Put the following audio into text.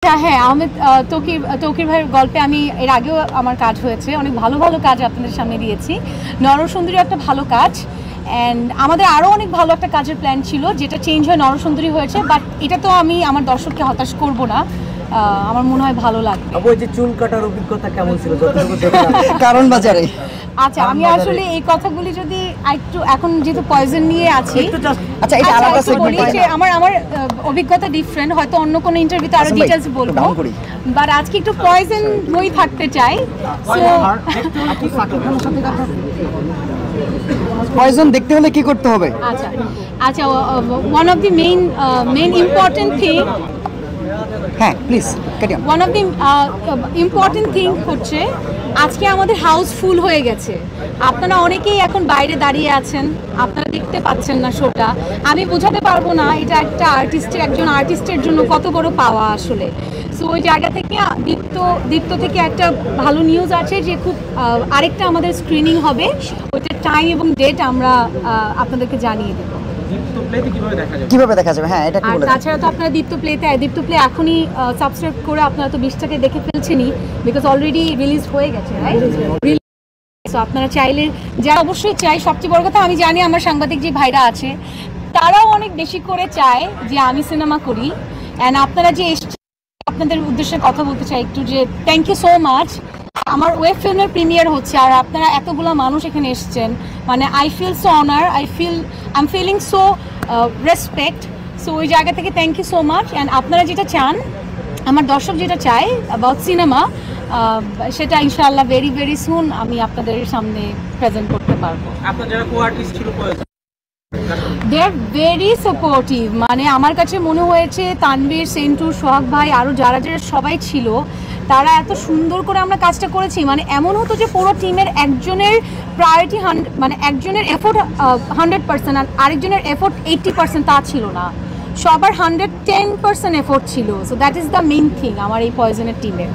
হ্যাঁ, আহমেদ তৌকির ভাইয়ের গল্পে আমি এর আগেও আমার কাজ হয়েছে, অনেক ভালো ভালো কাজ আপনাদের সামনে দিয়েছি। নরসুন্দরী একটা ভালো কাজ, অ্যান্ড আমাদের আরও অনেক ভালো একটা কাজের প্ল্যান ছিল যেটা চেঞ্জ হয়ে নরসুন্দরী হয়েছে, বাট এটা তো আমি আমার দর্শককে হতাশ করব না, আমার মনে হয় ভালো লাগবে। ওই যে চুল কাটার অভিজ্ঞতা কেমন ছিল কারণ বাজারে? আচ্ছা, আমি আসলে এই কথাগুলি যদি একটু এখন যেহেতু পয়জন নিয়ে আছি, আচ্ছা এটা আলাদা বলি যে আমার অভিজ্ঞতা ডিফারেন্ট, হয়তো অন্য কোনো ইন্টারভিউতে আরো ডিটেইলস বলবো, বাট আজকে একটু পয়জন মই থাকতে চাই। সো পয়জন দেখতে হলে কি করতে হবে? আচ্ছা আচ্ছা, one of the main important thing, হ্যাঁ please carry on. One of the important thing হচ্ছে আজকে আমাদের হাউস ফুল হয়ে গেছে। আপনারা অনেকেই এখন বাইরে দাঁড়িয়ে আছেন, আপনারা দেখতে পাচ্ছেন না শোটা। আমি বোঝাতে পারবো না এটা একটা একজন আর্টিস্টের জন্য কত বড় পাওয়া আসলে। সো ওই জায়গা থেকে দীপ্ত থেকে একটা ভালো নিউজ আছে যে খুব আরেকটা আমাদের স্ক্রিনিং হবে, ওইটার টাইম এবং ডেট আমরা আপনাদেরকে জানিয়ে দেবো। কিভাবে দেখা যাবে? হ্যাঁ এটা কি বলেন। তাছাড়া তো আপনারা দীপ্ত প্লে এখনই সাবস্ক্রাইব করে আপনারা তো 20টাকে দেখে ফেলছেনই, বিকজ অলরেডি রিলিজ হয়ে গেছে, রাইট? সো আপনারা চাইলে, যারা অবশ্যই চাই, সবচেয়ে বড় কথা আমি জানি আমার সাংবাদিক যে ভাইরা আছে তারাও অনেক বেশি করে চায় যে আমি সিনেমা করি, অ্যান্ড আপনারা যে আপনাদের উদ্দেশ্যে কথা বলতে চাই একটু, যে থ্যাংক ইউ সো মাচ। আমার ওয়েব ফিল্মের প্রিমিয়ার হচ্ছে আর আপনারা এতগুলো মানুষ এখানে এসছেন, মানে I feel so honour, I am feeling so respect. So ওই জায়গা থেকে thank you so much. And আপনারা যেটা চান, আমার দর্শক যেটা চায় অ্যাবাউট সিনেমা, সেটা ইনশাআল্লাহ ভেরি ভেরি সুন আমি আপনাদের সামনে প্রেজেন্ট করতে পারবো। আপনার যারা কো-আর্টিস্ট ছিল দে আর ভেরি সাপোর্টিভ, মানে আমার কাছে মনে হয়েছে তানভীর, সেন্টু, সোহাগ ভাই, আরও যারা সবাই ছিল, তারা এত সুন্দর করে আমরা কাজটা করেছি। মানে এমন হতো যে পুরো টিমের একজনের প্রায়োরিটি মানে একজনের এফোর্ট 100% আর আরেকজনের এফোর্ট 80%, তা ছিল না, সবার 110% এফোর্ট ছিল। So that is the main thing আমার এই পয়জনের টিমের।